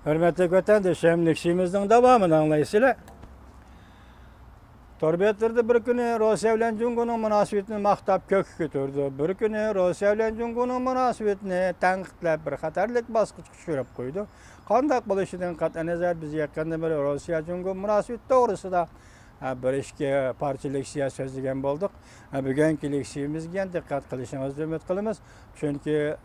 Hürmetli vatandaşlarım, nişimizin devamını anlayısıyla. Torbiyatlarda bir günü Rusya ile Cumhur'un münasebetini maktap kök götürdü. Bir günü Rusya ile Cumhur'un münasebetini tanqidlab bir xatarlik basqıç düşürüp koydu. Qandaq bo'lishdan qat'a nazar biz yaqinda bir Rusya Cumhur münasebeti to'g'risida bir ishga parcha leksiya so'zlagan bo'ldik. Bugungi leksiyamizga diqqat qilishingizni umid qilamiz. Chunki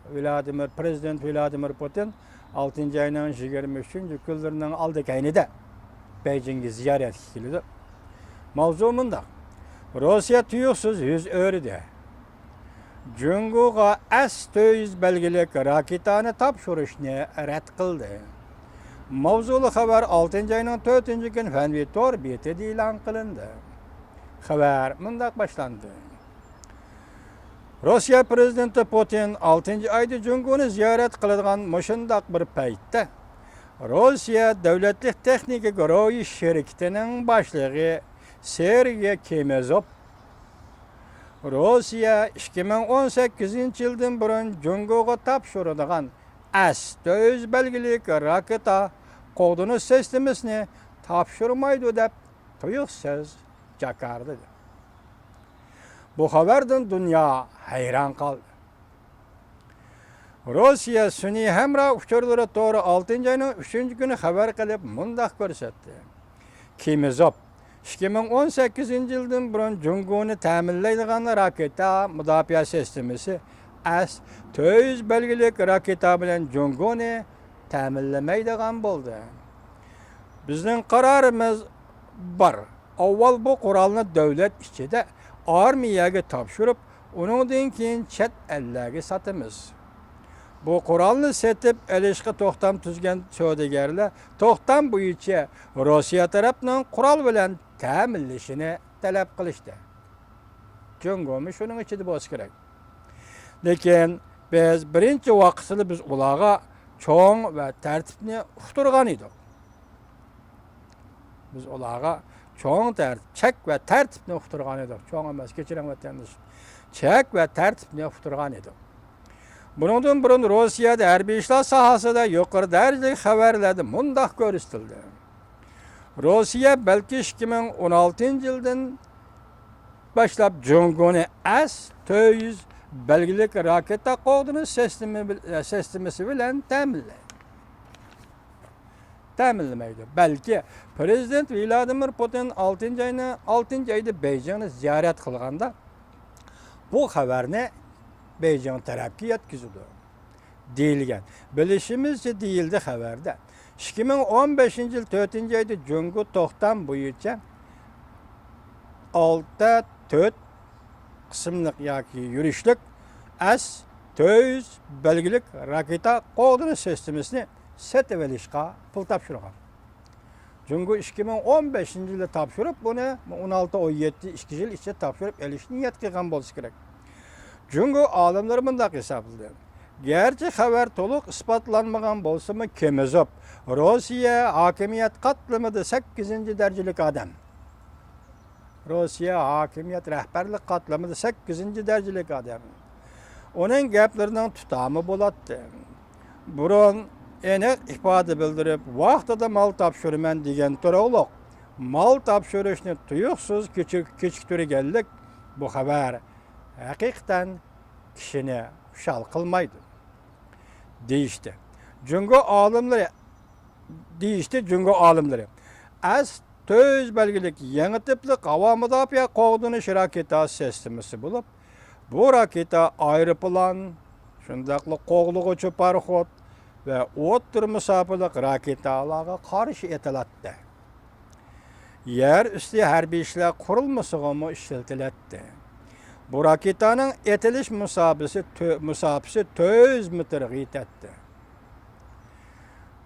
Prezident Vladimir Putin 6 ayning 23-kunlarining oldi kaynida Beijingga ziyoratga keldi. Mavzu mundaq. Rossiya tuyuqsiz yüz ördü. Cumhur'a S-400 belgilik raketani topshirishni rad qildi. Mavzuli xabar 6 ayning 4-kun Fanvi Tor betida e'lon qilindi. Xabar mundaq boshlandi. Rossiya prezidenti Putin 6 oyda Cumhurni ziyorat qiladigan mushundaq bir paytda Rossiya davlatlik texnika guruhi sherikatining boshlig'i Sergey Kemezov Rossiya 2018-yildan burun Cumhurga topshiradigan S-400 belgilik raketa qo'g'dinish sistemasini topshirmaydi deb tuyuqsiz jakardi. Bu xabardan dunyo hayron qoldi. Rossiya sun'iy hamroh uchurlari to'g'ri 6 ayning 3-kuni xabar qilib mundaq ko'rsatdi. Kemezov 2018-yildan burun Cumhurni ta'minlaydigan raketa mudofaa sistemasi S-400 belgilik raketa bilan Cumhurni ta'minlamaydigan bo'ldi. Bizning qarorimiz bor. Avval bu qurolni davlat ichida armiyaga topshirib, undan keyin chet ellarga sotamiz. Bu qurolni setib olishga to'xtam tuzgan savdogarlar to'xtam bo'yicha Rossiya tarafining qurol bilan ta'minlashini talab qilishdi. Cumhurmi shuning ichida bo'lishi kerak. Lekin biz birinchi vaqtida biz ularga cho'ng va tartibni uqtirgan edik. Biz ularga cho'ng chek va tartibni uqtirgan edik. Cho'ng emas, kechiring vatandosh. Chek va tartibni uqtirgan edik. Bundan burun Rossiyada harbiy ishlar sohasida yuqori darajadagi xabarlarda mundaq ko'rsatildi. Rossiya balki 2016-yildan boshlab Cumhurni S-400 belgilik raketa qo'g'dinish sistemasi bilan ta'minlamaydi. Balki Prezident Vladimir Putin 6 oyda Beijingni ziyorat qilganda bu xabarni Beijing tarafga yetkazildi deyilgan. Bilishimizcha deyildi xabarda. 2015-yil 4-oyda Cumhur to'xtam bo'yicha 6-4 qismliq yoki yurishlik S-400 belgilik raketa qo'g'dinish sistemasini sotib olishga pul topshirgan. Cumhur 2015-yilda topshirib, buni 16-17 yil ichida topshirib olishni niyat qilgan bo'lishi kerak. Cumhur olimlari mundaq hisobladi. Gerçi xabar to'liq isbotlanmagan bo'lsa-mu, Kemezov Rossiya hokimiyat qatlamida 8-darajalik odam. Rossiya hokimiyat rahbarlik qatlamida 8-darajalik odam. Uning gaplarining tutami bo'ladi. Burun aniq ifoda bildirib, vaqtida mal topshiraman degan to'g'riliq. Mal topshirishni tuyuqsiz kechiktirganlik bu xabar haqiqatan kishini xushal qilmaydi. Deyishdi. Cumhur olimlari S-400 belgilik yangi tiplik havo mudofaa qo'g'dinish raketa sistemasi bo'lib, bu raketa aeroplan, shundaqli qo'g'lig'uchi parxod va o'tir musofirlik raketalarga qarshi etiladi. Yer usti harbiy ishlar qurilmasiga ishlatiladi. Bu raketaning etilish musofasi 400 metrga yetadi.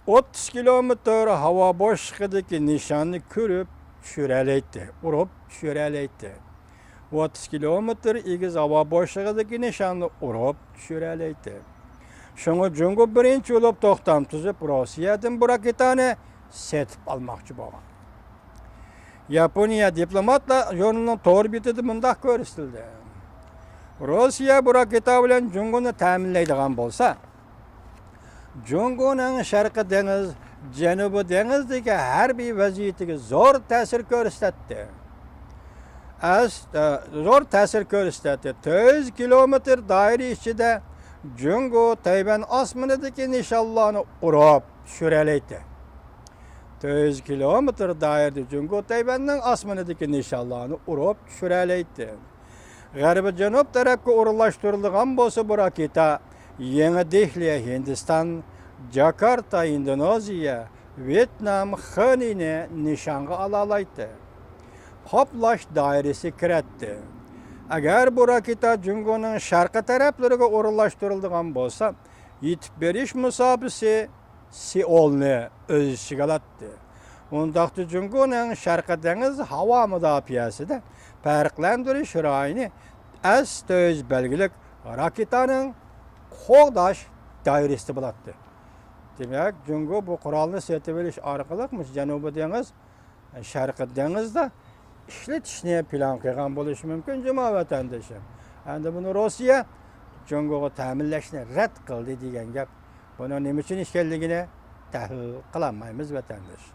30 kilometr havo boshlig'idagi nishonni ko'rib tushiralaydi, urib tushiralaydi. 30 kilometr egiz havo boshlig'idagi nishonni urib tushiralaydi. Shunga Cumhur birinchi bo'lib to'xtam tuzib, Rossiyadan bu raketani setib olmoqchi bo'lgan. Yaponiya diplomatlar jurnalining to'g'ri betida mundaq ko'rsatildi. Rossiya bu raketa bilan Cumhurni ta'minlaydigan bo'lsa, Cumhurning Sharqi dengiz Janubi dengizdagi harbiy vaziyatiga zo'r ta'sir ko'rsatdi. Zo'r ta'sir ko'rsatdi. 400 kilometr doira ichida Jungo Tayvan osmonidagi nishonlarni urib tushiralaydi. 400 kilometr doirada Jungo Tayvanning osmonidagi nishonlarni urib tushiralaydi. G'arbi janub tarafga o'rinlashtirilgan bo'lsa bu raketa Yangi Dehli, Hindiston, Jakarta, Indoneziya, Vyetnam, Xinini nishonga olalaydi. Qoplash doirasi kiratdi. Agar bu raketa Jungoning sharqi taraflariga o'rinlashtirilgan bo'lsa, yetib berish musofasi Seulni o'z ichiga oladi. Undaqda Jungoning sharqi dengiz havo mudofaasida farqlantirish rayoni S-400 belgilik raketaning qo'g'dash doirasida bo'ladi. Demak, Jungo bu qurolni sotib olish orqali Janubiy dengiz, sharqi dengizda ishlatishni plan qilgan bo'lishi mumkin, janob vatandoshim. Endi buni Rossiya Jungoga ta'minlashni rad qildi degan gap. Buni nima uchun ekanligini tahlil qilolmaymiz vatandosh.